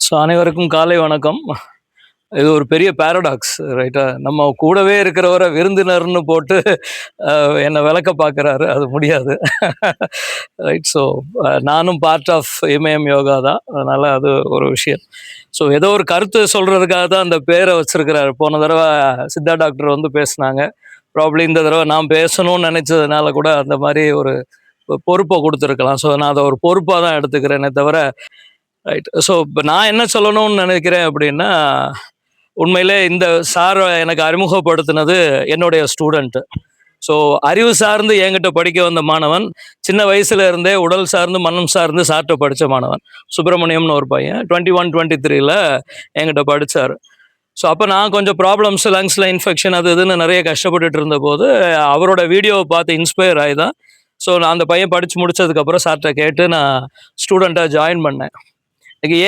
So அனைவருக்கும் காலை வணக்கம். இது ஒரு பெரிய பேரடாக்ஸ், ரைட்டா? நம்ம கூடவே இருக்கிறவரை விருந்தினர்னு போட்டு என்னை விளக்க பார்க்குறாரு. அது முடியாது. ரைட். ஸோ நானும் பார்ட் ஆஃப் இமயம் யோகா தான். அதனால் அது ஒரு விஷயம். ஸோ ஏதோ ஒரு கருத்து சொல்கிறதுக்காக தான் அந்த பேரை வச்சுருக்கிறாரு. போன தடவை சித்தா டாக்டர் வந்து பேசினாங்க. ப்ராப்ளி இந்த தடவை நான் பேசணும்னு நினச்சதுனால கூட அந்த மாதிரி ஒரு பொறுப்பை கொடுத்துருக்கலாம். ஸோ நான் அதை ஒரு பொறுப்பாக தான் எடுத்துக்கிறேனே தவிர, ரைட். ஸோ இப்போ நான் என்ன சொல்லணும்னு நினைக்கிறேன் அப்படின்னா, உண்மையிலே இந்த சார் எனக்கு அறிமுகப்படுத்தினது என்னுடைய ஸ்டூடெண்ட்டு. ஸோ அறிவு சார்ந்து என்கிட்ட படிக்க வந்த மாணவன், சின்ன வயசுல இருந்தே உடல் சார்ந்து மனம் சார்ந்து சார்ட்ட படித்த மாணவன் சுப்பிரமணியம்னு ஒரு பையன். 21-23 என்கிட்ட படித்தார். ஸோ அப்போ நான் கொஞ்சம் ப்ராப்ளம்ஸ், லங்ஸில் இன்ஃபெக்ஷன் அது இதுன்னு நிறைய கஷ்டப்பட்டுட்டு இருந்தபோது அவரோட வீடியோவை பார்த்து இன்ஸ்பயர் ஆகி தான் ஸோ நான் அந்த பையன் படித்து முடித்ததுக்கப்புறம் சார்கிட்ட கேட்டு நான் ஸ்டூடெண்ட்டாக ஜாயின் பண்ணேன்.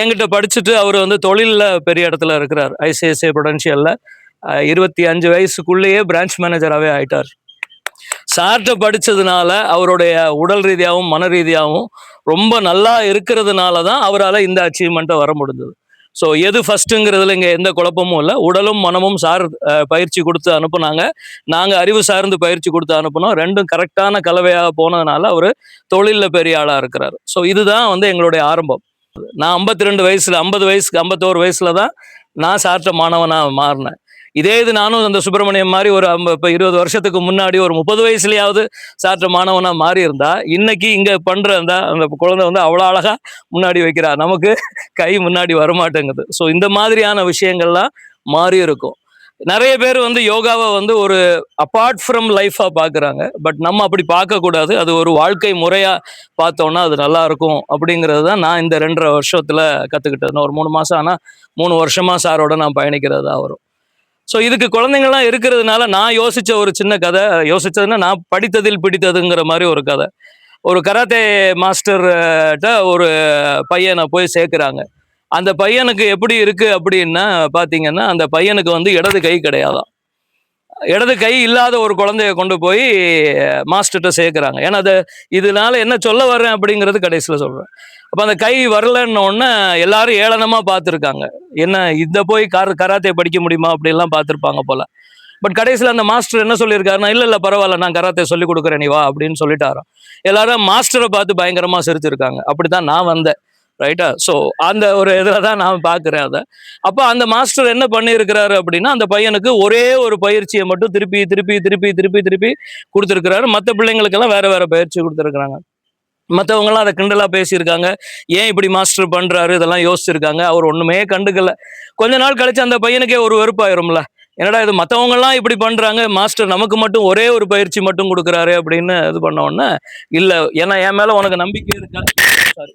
என்கிட்ட படிச்சுட்டு அவர் வந்து தொழிலில் பெரிய இடத்துல இருக்கிறார். ஐசிஐசிஐ ப்ரொடென்ஷியலில் 25 வயசுக்குள்ளேயே பிரான்ச் மேனேஜராகவே ஆயிட்டார். சார்கிட்ட படித்ததுனால அவருடைய உடல் ரீதியாகவும் மன ரீதியாகவும் ரொம்ப நல்லா இருக்கிறதுனால தான் அவரால் இந்த அச்சீவ்மெண்ட்டை வர முடிஞ்சது. ஸோ எது ஃபஸ்ட்டுங்கிறதுல இங்கே எந்த குழப்பமும் இல்லை. உடலும் மனமும் சார் பயிற்சி கொடுத்து அனுப்புனாங்க, நாங்கள் அறிவு சார்ந்து பயிற்சி கொடுத்து அனுப்புனோம். ரெண்டும் கரெக்டான கலவையாக போனதுனால அவர் தொழிலில் பெரிய ஆளாக இருக்கிறார். ஸோ இதுதான் வந்து எங்களுடைய ஆரம்பம். நான் 52 வயசுல 51 வயசுல தான் நான் சார்ட்ட மாணவனாக மாறினேன். இதே இது நானும் அந்த சுப்பிரமணியம் மாதிரி ஒரு 20 வருஷத்துக்கு முன்னாடி ஒரு 30 வயசுலயாவது சார்ட்ட மாணவனாக மாறி இருந்தா இன்னைக்கு இங்கே பண்ணுற அந்த குழந்தை வந்து அவ்வளோ அழகா முன்னாடி வைக்கிறா, நமக்கு கை முன்னாடி வரமாட்டேங்குது. ஸோ இந்த மாதிரியான விஷயங்கள்லாம் மாறி இருக்கும். நிறைய பேர் வந்து யோகாவை வந்து ஒரு அப்பார்ட் ஃப்ரம் லைஃபாக பார்க்குறாங்க. பட் நம்ம அப்படி பார்க்கக்கூடாது. அது ஒரு வாழ்க்கை முறையாக பார்த்தோன்னா அது நல்லா இருக்கும் அப்படிங்கிறது தான் நான் இந்த 2.5 வருஷத்தில் கற்றுக்கிட்டது. ஒரு 3 மாதம் ஆனால் 3 வருஷமாக சாரோட நான் பயணிக்கிறது தான் வரும். ஸோ இதுக்கு குழந்தைங்கள்லாம் இருக்கிறதுனால நான் யோசித்த ஒரு சின்ன கதை, யோசித்ததுன்னா நான் படித்ததில் பிடித்ததுங்கிற மாதிரி ஒரு கதை. ஒரு கராத்தே மாஸ்டர்கிட்ட ஒரு பையனை போய் சேர்க்குறாங்க. அந்த பையனுக்கு எப்படி இருக்குது அப்படின்னா பார்த்தீங்கன்னா, அந்த பையனுக்கு வந்து இடது கை கிடையாதான். இடது கை இல்லாத ஒரு குழந்தைய கொண்டு போய் மாஸ்டர்கிட்ட சேர்க்குறாங்க. ஏன்னா இதனால என்ன சொல்ல வர்றேன் அப்படிங்கிறது கடைசியில் சொல்கிறேன். அப்போ அந்த கை வரலன்ன உடனே எல்லாரும் ஏளனமாக பார்த்துருக்காங்க. என்ன இதை போய் கராத்தே படிக்க முடியுமா அப்படின்லாம் பார்த்துருப்பாங்க போல். பட் கடைசியில் அந்த மாஸ்டர் என்ன சொல்லியிருக்காருன்னா, இல்லை பரவாயில்ல, நான் கராத்தே சொல்லி கொடுக்குறேன், நீ வா அப்படின்னு சொல்லிட்டாராம். எல்லாரும் மாஸ்டரை பார்த்து பயங்கரமாக சிரிச்சிருக்காங்க. அப்படி தான் நான் வந்தேன், ரைட்டா? ஸோ அந்த ஒரு இதில் தான் நான் பார்க்குறேன் அதை. அப்போ அந்த மாஸ்டர் என்ன பண்ணியிருக்கிறாரு அப்படின்னா, அந்த பையனுக்கு ஒரே ஒரு பயிற்சியை மட்டும் திருப்பி திருப்பி திருப்பி திருப்பி திருப்பி கொடுத்துருக்கிறாரு. மற்ற பிள்ளைங்களுக்கெல்லாம் வேற வேற பயிற்சி கொடுத்துருக்குறாங்க. மற்றவங்களாம் அதை கிண்டலாக பேசியிருக்காங்க. ஏன் இப்படி மாஸ்டர் பண்ணுறாரு இதெல்லாம் யோசிச்சிருக்காங்க. அவர் ஒன்றுமே கண்டுக்கல. கொஞ்ச நாள் கழிச்சு அந்த பையனுக்கே ஒரு வெறுப்பாயிரும்ல, என்னடா இது மற்றவங்கலாம் இப்படி பண்ணுறாங்க, மாஸ்டர் நமக்கு மட்டும் ஒரே ஒரு பயிற்சி மட்டும் கொடுக்குறாரு அப்படின்னு இது பண்ண உடனே, இல்லை ஏன்னா என் மேலே உனக்கு நம்பிக்கை இருக்கா, சாரி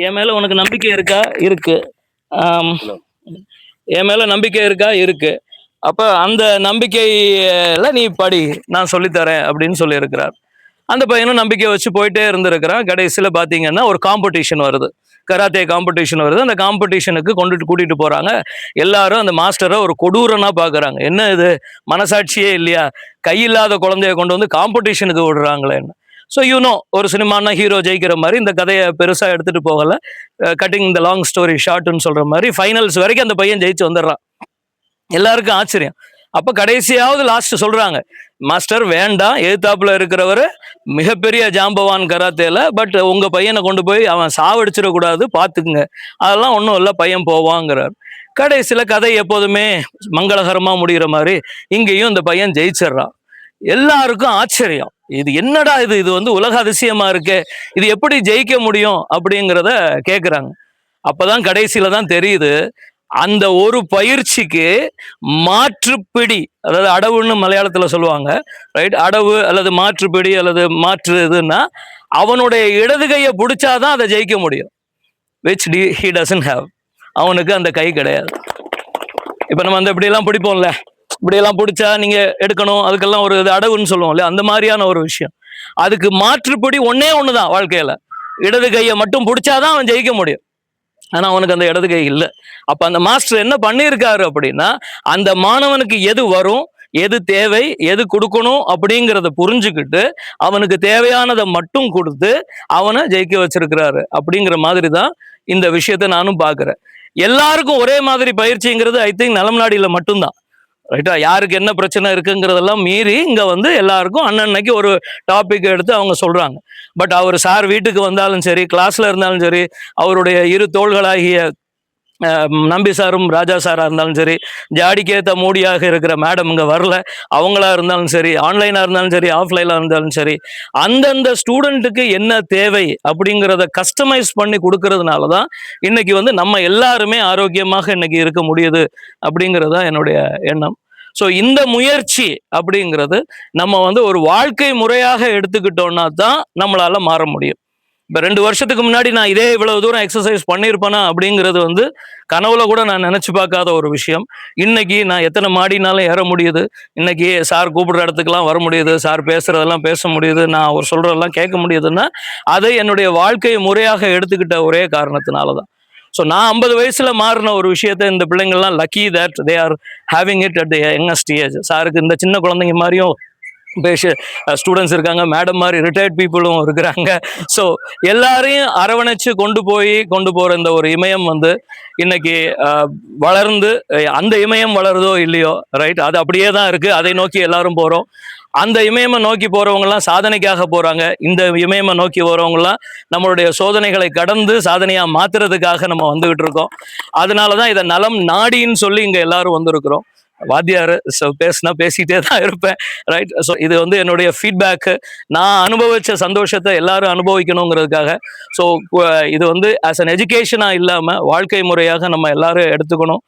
என் மேலே உனக்கு நம்பிக்கை இருக்கா, இருக்கு, என் மேலே நம்பிக்கை இருக்கா, இருக்கு, அப்போ அந்த நம்பிக்கையில் நீ படி, நான் சொல்லித்தரேன் அப்படின்னு சொல்லியிருக்கிறார். அந்த பையனும் நம்பிக்கை வச்சு போயிட்டே இருந்திருக்கிறான். கடைசியில் பார்த்தீங்கன்னா ஒரு காம்படிஷன் வருது, கராத்தே காம்படிஷன் வருது. அந்த காம்படிஷனுக்கு கூட்டிகிட்டு போகிறாங்க. எல்லாரும் அந்த மாஸ்டரை ஒரு கொடூரனாக பார்க்குறாங்க. என்ன இது, மனசாட்சியே இல்லையா, கையில்லாத குழந்தைய கொண்டு வந்து காம்படிஷனுக்கு விடுறாங்களேன்னு. ஸோ ஒரு சினிமானா ஹீரோ ஜெயிக்கிற மாதிரி இந்த கதையை பெருசாக எடுத்துகிட்டு போகலை. கட்டிங் த லாங் ஸ்டோரி ஷார்ட்னு சொல்கிற மாதிரி ஃபைனல்ஸ் வரைக்கும் அந்த பையன் ஜெயிச்சு வந்துடுறான். எல்லாருக்கும் ஆச்சரியம். அப்போ கடைசியாவது லாஸ்ட் சொல்கிறாங்க, மாஸ்டர் வேண்டாம், எதிர்த்தாப்புல இருக்கிறவர் மிகப்பெரிய ஜாம்பவான் கராத்தேல, பட் உங்கள் பையனை கொண்டு போய் அவன் சாவடிச்சிடக்கூடாது, பார்த்துக்குங்க, அதெல்லாம் ஒன்றும் இல்லை, பையன் போவாங்கிறார். கடைசியில் கதை எப்போதுமே மங்களகரமாக முடிகிற மாதிரி இங்கேயும் இந்த பையன் ஜெயிச்சிட்றான். எல்லாருக்கும் ஆச்சரியம், இது என்னடா இது வந்து உலக அதிசயமா இருக்கு, இது எப்படி ஜெயிக்க முடியும் அப்படிங்கிறத கேட்குறாங்க. அப்போதான் கடைசியில் தான் தெரியுது, அந்த ஒரு பயிற்சிக்கு மாற்றுப்பிடி, அதாவது அடவுன்னு மலையாளத்தில் சொல்லுவாங்க, ரைட்? அடவு அல்லது மாற்றுப்பிடி அல்லது மாற்று இதுன்னா அவனுடைய இடது கையை பிடிச்சாதான் அதை ஜெயிக்க முடியும். Which he doesn't have. அவனுக்கு அந்த கை கிடையாது. இப்போ நம்ம அந்த இப்படியெல்லாம் பிடிப்போம்ல, இப்படியெல்லாம் பிடிச்சா நீங்கள் எடுக்கணும், அதுக்கெல்லாம் ஒரு இது அடவுன்னு சொல்லுவோம்ல, அந்த மாதிரியான ஒரு விஷயம். அதுக்கு மாற்றுப்படி ஒன்று தான் வாழ்க்கையில், இடது கையை மட்டும் பிடிச்சாதான் அவன் ஜெயிக்க முடியும். ஆனால் அவனுக்கு அந்த இடது கை இல்லை. அப்போ அந்த மாஸ்டர் என்ன பண்ணியிருக்காரு அப்படின்னா, அந்த மாணவனுக்கு எது வரும், எது தேவை, எது கொடுக்கணும் அப்படிங்கிறத புரிஞ்சுக்கிட்டு அவனுக்கு தேவையானதை மட்டும் கொடுத்து அவனை ஜெயிக்க வச்சிருக்கிறாரு. அப்படிங்கிற மாதிரி தான் இந்த விஷயத்த நானும் பார்க்குறேன். எல்லாருக்கும் ஒரே மாதிரி பயிற்சிங்கிறது ஐ திங்க் நலம்நாடியில மட்டும்தான். ரைட்டா? யாருக்கு என்ன பிரச்சனை இருக்குங்கிறதெல்லாம் மீறி இங்க வந்து எல்லாருக்கும் அன்னன்னைக்கு ஒரு டாபிக் எடுத்து அவங்க சொல்றாங்க. பட் அவர் சார் வீட்டுக்கு வந்தாலும் சரி, கிளாஸ்ல இருந்தாலும் சரி, அவருடைய இரு தோள்களாகிய நம்பி சாரும் ராஜா சாரா இருந்தாலும் சரி, ஜாடிக்கேத்த மூடியாக இருக்கிற மேடம் இங்க வரல, அவங்களா இருந்தாலும் சரி, ஆன்லைனா இருந்தாலும் சரி, ஆஃப்லைனா இருந்தாலும் சரி, அந்தந்த ஸ்டூடெண்ட்டுக்கு என்ன தேவை அப்படிங்கிறத கஸ்டமைஸ் பண்ணி கொடுக்கறதுனால தான் இன்னைக்கு வந்து நம்ம எல்லாருமே ஆரோக்கியமாக இன்னைக்கு இருக்க முடியுது அப்படிங்கிறது தான் என்னுடைய எண்ணம். ஸோ இந்த முயற்சி அப்படிங்கிறது நம்ம வந்து ஒரு வாழ்க்கை முறையாக எடுத்துக்கிட்டோம்னா தான் நம்மளால மாற முடியும். இப்போ 2 வருஷத்துக்கு முன்னாடி நான் இதே இவ்வளவு தூரம் எக்ஸசைஸ் பண்ணியிருப்பேனா அப்படிங்கிறது வந்து கனவுல கூட நான் நினைச்சு பார்க்காத ஒரு விஷயம். இன்னைக்கு நான் எத்தனை மாடினாலும் ஏற முடியுது. இன்னைக்கு சார் கூப்பிடுற இடத்துக்குலாம் வர முடியுது. சார் பேசுறதெல்லாம் பேச முடியுது. நான் அவர் சொல்றதெல்லாம் கேட்க முடியுதுன்னா அதை என்னுடைய வாழ்க்கை முறையாக எடுத்துக்கிட்ட ஒரே காரணத்தினால தான். ஸோ நான் 50 வயசுல மாறின ஒரு விஷயத்த இந்த பிள்ளைங்கள்லாம் lucky that they are having it at the youngest age. சாருக்கு இந்த சின்ன குழந்தைங்க மாதிரியும் ஸ்டூடெண்ட்ஸ் இருக்காங்க, மேடம் மாதிரி ரிட்டையர்ட் பீப்புளும் இருக்கிறாங்க. ஸோ எல்லாரையும் அரவணைச்சு கொண்டு போற இந்த ஒரு இமயம் வந்து இன்னைக்கு வளர்ந்து அந்த இமயம் வளருதோ இல்லையோ, ரைட், அது அப்படியே தான் இருக்கு. அதை நோக்கி எல்லாரும் போறோம். அந்த இமயமை நோக்கி போறவங்கலாம் சாதனைக்காக போறாங்க. இந்த இமயமை நோக்கி போறவங்கலாம் நம்மளுடைய சோதனைகளை கடந்து சாதனையா மாத்துறதுக்காக நம்ம வந்துகிட்டு இருக்கோம். அதனாலதான் இதை நலம் நாடின்னு சொல்லி இங்க எல்லாரும் வந்திருக்கிறோம். வாத்தியார் பேசினா பேசிட்டே தான் இருப்பேன், ரைட். ஸோ இது வந்து என்னுடைய ஃபீட்பேக்கு. நான் அனுபவிச்ச சந்தோஷத்தை எல்லாரும் அனுபவிக்கணுங்கிறதுக்காக. ஸோ இது வந்து ஆஸ் அன் எஜுகேஷனாக இல்லாமல் வாழ்க்கை முறையாக நம்ம எல்லாரும் எடுத்துக்கணும்.